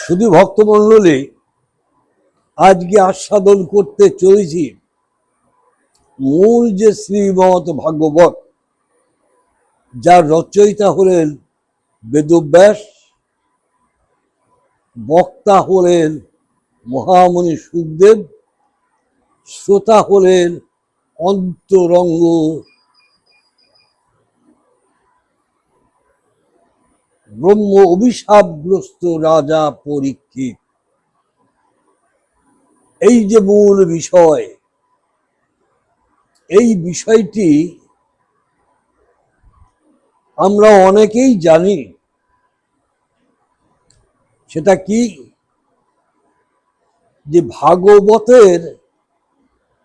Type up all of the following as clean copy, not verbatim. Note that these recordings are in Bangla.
শুধু ভক্তমণ্ডলী, আজকে আস্বাদন করতে চলেছি মূল যে শ্রীমৎ ভাগবত, যার রচয়িতা হলেন বেদব্যাস, বক্তা হলেন মহামুনি সুখদেব, শ্রোতা হলেন অন্তরঙ্গ ব্রহ্ম অভিশাপগ্রস্ত রাজা পরীক্ষিত। এই যে মূল বিষয়, এই বিষয়টি আমরা অনেকেই জানি। সেটা কি? যে ভাগবতের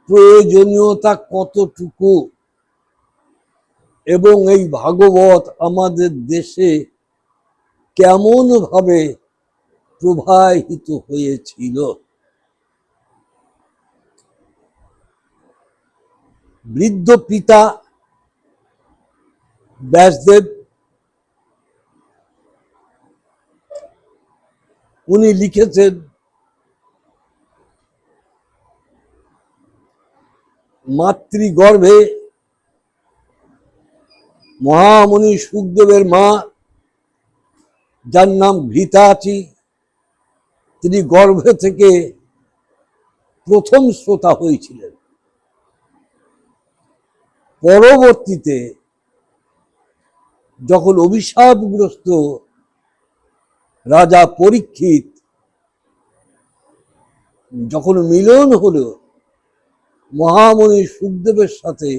প্রয়োজনীয়তা কতটুকু এবং এই ভাগবত আমাদের দেশে কেমন ভাবে প্রবাহিত হয়েছিল। বৃদ্ধ পিতা ব্যাসদেব, উনি লিখেছেন মাতৃগর্ভে মহামুনি সুখদেবের মা, যার নাম ঘৃতাচি, তিনি গর্ভে থেকে প্রথম শ্রোতা হয়েছিলেন। পরবর্তীতে যখন অভিশাপগ্রস্ত রাজা পরীক্ষিত, যখন মিলন হলো মহামুনি সুখদেবের সাথে,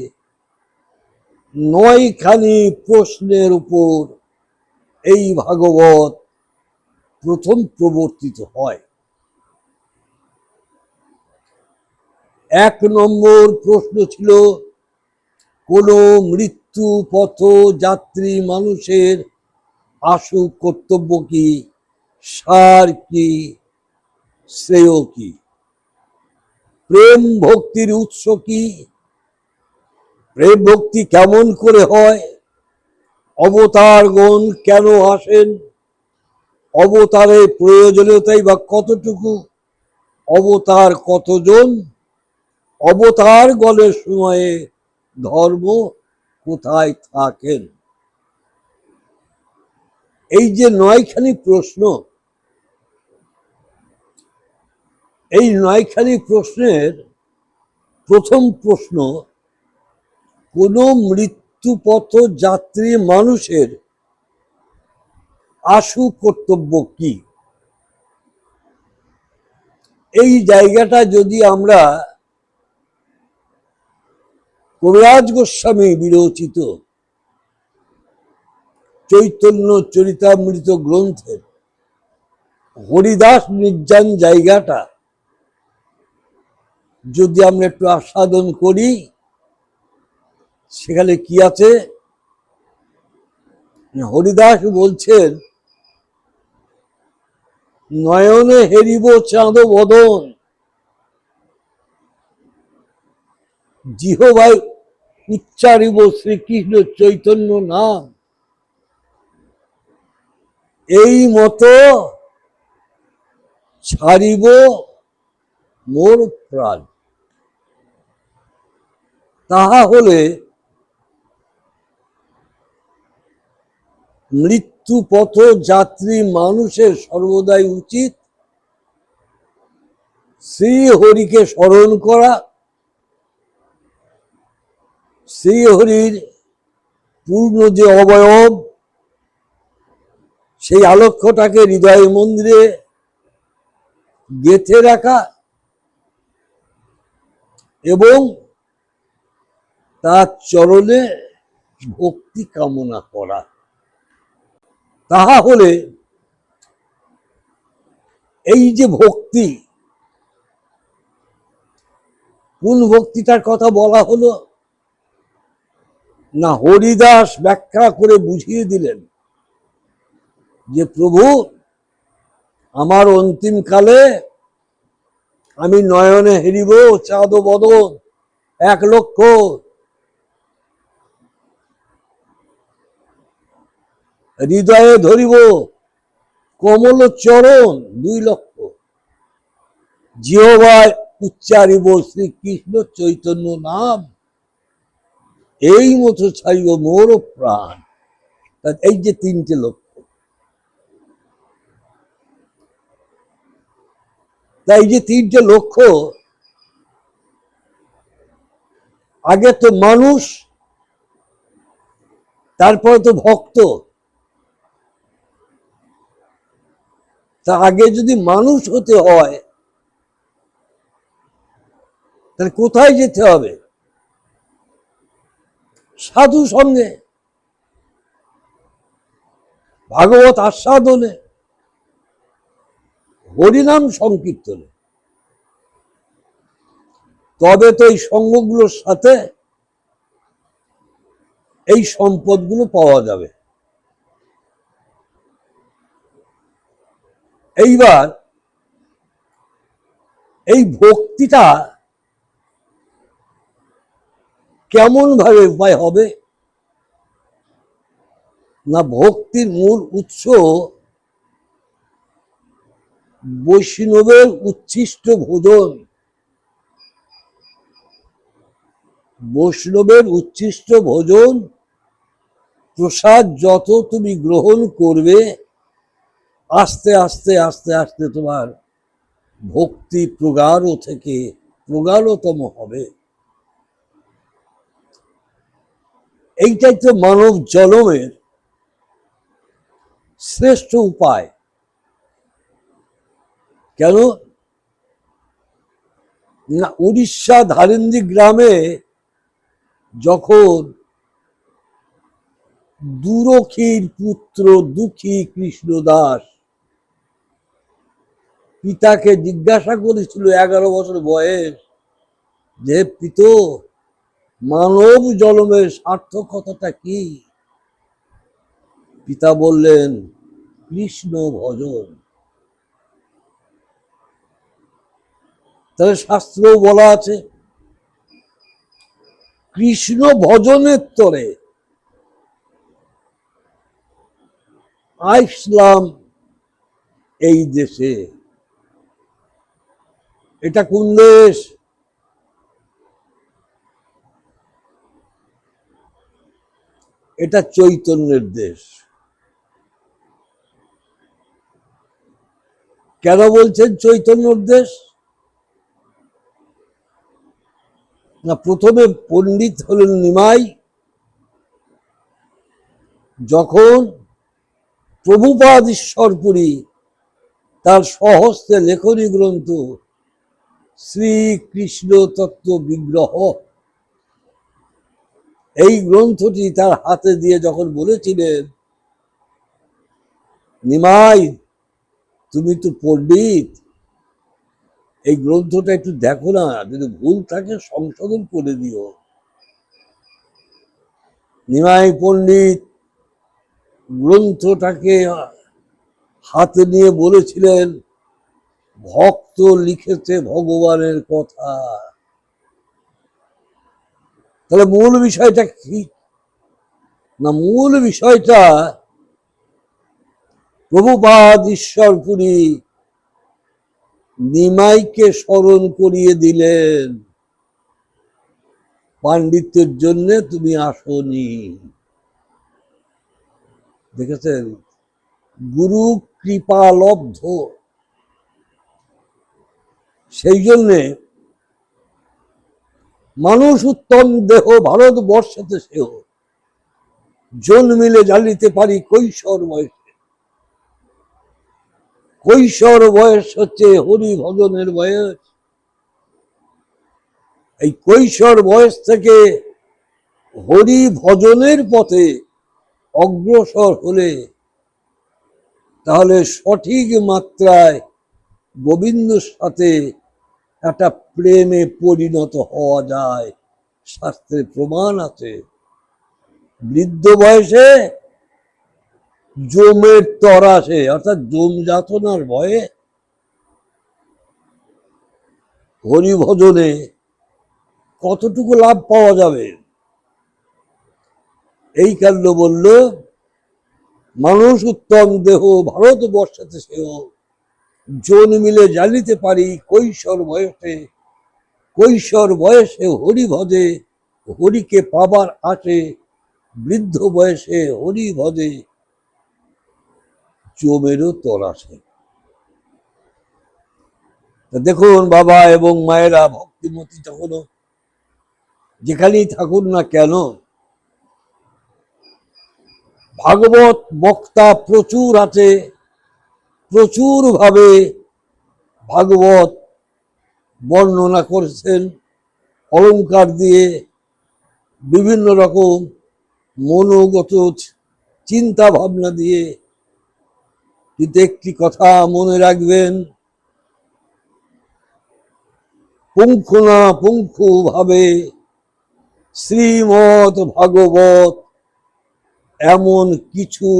9খানি প্রশ্নের উপর এই ভাগবত প্রথম প্রবর্তিত হয়। 1 নম্বর প্রশ্ন ছিল, কোন মৃত্যু পথ যাত্রী মানুষের আশু কর্তব্য কি, সার কি, শ্রেয় কি? প্রেম ভক্তির উৎস কি? প্রেম ভক্তি কেমন করে হয়? অবতারগণ কেন আসেন? অবতারের প্রয়োজনীয়তাই বা কতটুকু? অবতার কতজন? অবতার গণের সময়ে ধর্ম কোথায় থাকেন? এই যে 9খানি প্রশ্ন, এই 9খানি প্রশ্নের প্রথম প্রশ্ন, কোন মৃত্যুপথ যাত্রী মানুষের আশু কর্তব্য কি? এই জায়গাটা যদি আমরা কবিরাজ গোস্বামী বিরচিত চৈতন্য চরিতামৃত গ্রন্থের হরিদাস নির্যান জায়গাটা যদি আমরা একটু আস্বাদন করি, সেখানে কি আছে? হরিদাস বলছেন, নয়নে হেরিব চাঁদ বদন, জিহ্বায় উচ্চারিব শ্রীকৃষ্ণ চৈতন্য নাম, এই মতো ছাড়িব মোর প্রাণ। তাহা হলে মৃত্যু পথ যাত্রী মানুষের সর্বদাই উচিত শ্রী হরিকে স্মরণ করা, শ্রী হরির পূর্ণ যে অবয়ব, সেই আলক্ষ্যটাকে হৃদয় মন্দিরে গেঁথে রাখা এবং তার চরণে ভক্তি কামনা করা। তাহা হলে এই যে ভক্তি, কোন ভক্তিটার কথা বলা হলো না? হরিদাস ব্যাখ্যা করে বুঝিয়ে দিলেন যে প্রভু, আমার অন্তিম কালে আমি নয়নে হেরিব চাঁদ বদন, 1 লক্ষ হৃদয়ে ধরিব কমল চরণ 2,00,000 জিহ্বায় উচ্চারিব শ্রীকৃষ্ণ চৈতন্য নাম, এই মতো ছাড়িব মোর প্রাণ। এই যে 3টে লক্ষ্য, তাই যে 3টে লক্ষ্য, আগে তো মানুষ, তারপরে তো ভক্ত। তা আগে যদি মানুষ হতে হয় তাহলে কোথায় যেতে হবে? সাধু সঙ্গে, ভাগবত আস্বাদনে, হরিনাম সংকীর্তনে। তবে তো এই সঙ্গগুলোর সাথে এই সম্পদগুলো পাওয়া যাবে। এইবার এই ভক্তিটা কেমন ভাবে উপায় হবে না, ভক্তির মূল উৎস বৈষ্ণবের উচ্ছিষ্ট ভোজন। বৈষ্ণবের উচ্ছিষ্ট ভোজন প্রসাদ যত তুমি গ্রহণ করবে, আস্তে আস্তে আস্তে আস্তে তোমার ভক্তি প্রগাঢ় থেকে প্রগাঢ়তম হবে। এইটাই তো মানব জন্মের শ্রেষ্ঠ উপায়। কেন না, উড়িষ্যা ধারিন্দি গ্রামে যখন দুরক্ষীর পুত্র দুঃখী কৃষ্ণদাস পিতাকে জিজ্ঞাসা করেছিল 11 বছর বয়স, যে পিত, মানব জন্মের সার্থকতাটা কি? পিতা বললেন, কৃষ্ণ ভজন। তাহলে শাস্ত্র বলা আছে কৃষ্ণ ভজনের তরে আইসলাম এই দেশে। এটা কোন দেশ? এটা চৈতন্যের দেশ। কেন বলছেন চৈতন্যের দেশ? না, প্রথমে পণ্ডিত হলেন নিমাই। যখন প্রভুপাদ ঈশ্বরপুরী তার স্বহস্তে লেখনী গ্রন্থ শ্রীকৃষ্ণ তত্ত্ব বিগ্রহ, এই গ্রন্থটি তার হাতে দিয়ে যখন বলেছিলেন, নিমাই তুমি তো পণ্ডিত, এই গ্রন্থটা একটু দেখো না, যদি ভুল থাকে সংশোধন করে দিও। নিমাই পণ্ডিত গ্রন্থটাকে হাতে নিয়ে বলেছিলেন, ভক্ত লিখেছে ভগবানের কথা। তাহলে মূল বিষয়টা কি না, মূল বিষয়টা প্রভুপাদ ঈশ্বরপুরী নিমাইকে স্মরণ করিয়ে দিলেন, পাণ্ডিত্যের জন্য তুমি আসনি। দেখেছেন, গুরু কৃপালব্ধ। সেই জন্যে মানুষ উত্তম দেহ ভারতবর্ষেতে সেও জন্মিলে জানিতে পারি কৈশোর বয়সে। কৈশোর বয়স হচ্ছে হরি ভজনের বয়স। এই কৈশোর বয়স থেকে হরি ভজনের পথে অগ্রসর হলে তাহলে সঠিক মাত্রায় গোবিন্দর সাথে একটা প্রেমে পরিণত হওয়া যায়। শাস্ত্রে প্রমাণ আছে। বৃদ্ধ বয়সে জমের তর আসে, অর্থাৎ জম যাতনার ভয়ে হরি ভজনে কতটুকু লাভ পাওয়া যাবে। এই কারণে বলল মানুষ উত্তম দেহ ভারতবর্ষেতে সেও জন্মিলে জানিতে পারি কৈশোর বয়সে হরি ভজে, হরিকে পাবার আসে, বৃদ্ধ বয়সে হরি ভজে জমেরও তলাশে। দেখুন বাবা এবং মায়েরা, ভক্তিমতী তখনও যেখানেই থাকুন না কেন, ভাগবত বক্তা প্রচুর আছে, প্রচুর ভাবে ভাগবত বর্ণনা করেছেন, অলংকার দিয়ে বিভিন্ন রকম মনোগত চিন্তা ভাবনা দিয়ে। কিন্তু একটি কথা মনে রাখবেন, পুঙ্খানুপুঙ্খু ভাবে শ্রীমৎ ভাগবত এমন কিছু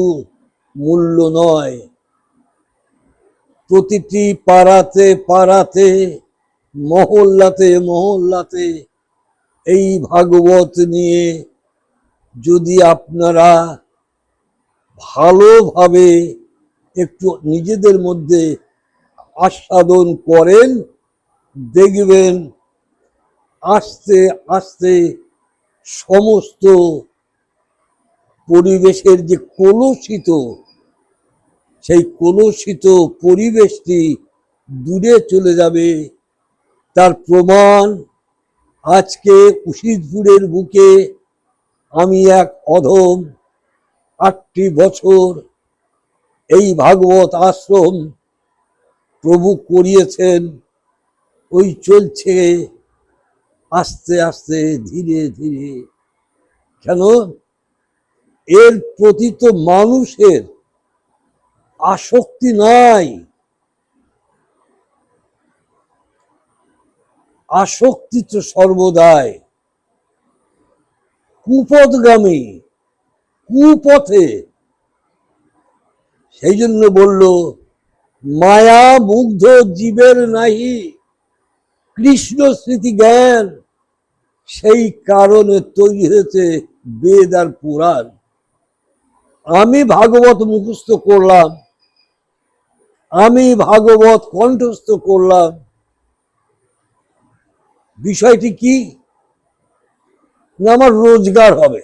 মূল্য নয়। প্রতিটি পাড়াতে পাড়াতে, মহল্লাতে মহল্লাতে এই ভাগবত নিয়ে যদি আপনারা ভালোভাবে একটু নিজেদের মধ্যে আস্বাদন করেন, দেখবেন আস্তে আস্তে সমস্ত পরিবেশের যে কলুষিত, সেই কলুষিত পরিবেশটি দূরে চলে যাবে। তার প্রমাণ আজকে উশিদপুরের বুকে আমি এক অধম 8টি বছর এই ভাগবত আশ্রম প্রভু করিয়েছেন, ওই চলছে আস্তে আস্তে ধীরে ধীরে। কেন? এর প্রতি তো মানুষের আসক্তি নাই, আসক্তি তো সর্বদাই কুপথগামী, কুপথে। সেই জন্য বলল, মায়া মুগ্ধ জীবের নাহি কৃষ্ণ স্মৃতি জ্ঞান। সেই কারণে তৈরি হয়েছে বেদ আর পুরাণ। আমি ভাগবত মুখস্থ করলাম, আমি ভাগবত কণ্ঠস্থ করলাম, বিষয়টি কি না আমার রোজগার হবে।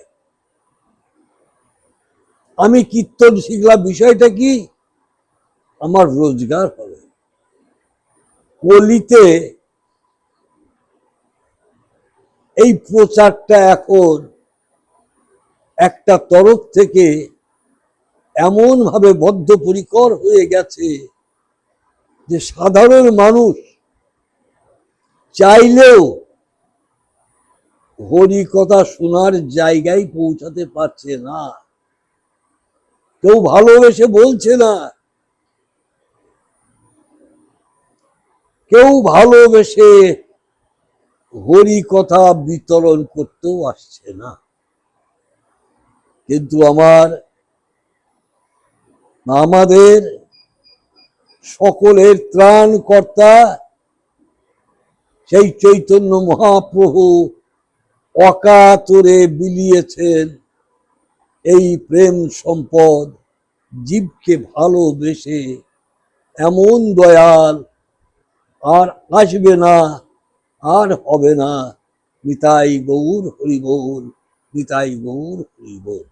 আমি কীর্তন শিখলাম, বিষয়টা কি আমার রোজগার হবে। কলিতে এই প্রচারটা এখন একটা তরফ থেকে এমন ভাবে বদ্ধপরিকর হয়ে গেছে যে সাধারণ মানুষ চাইলেও হরি কথা শোনার জায়গায় পৌঁছাতে পারছে না। কেউ ভালোবেসে বলছে না, কেউ ভালোবেসে হরি কথা বিতরণ করতেও আসছে না। কিন্তু আমাদের সকলের ত্রাণকর্তা সেই চৈতন্য মহাপ্রভু অকাতরে বিলিয়েছেন এই প্রেম সম্পদ, জীবকে ভালোবেসে। এমন দয়াল আর আসবে না, আর হবে না। নিতাই গৌর হরি বল, নিতাই গৌর হরি বল।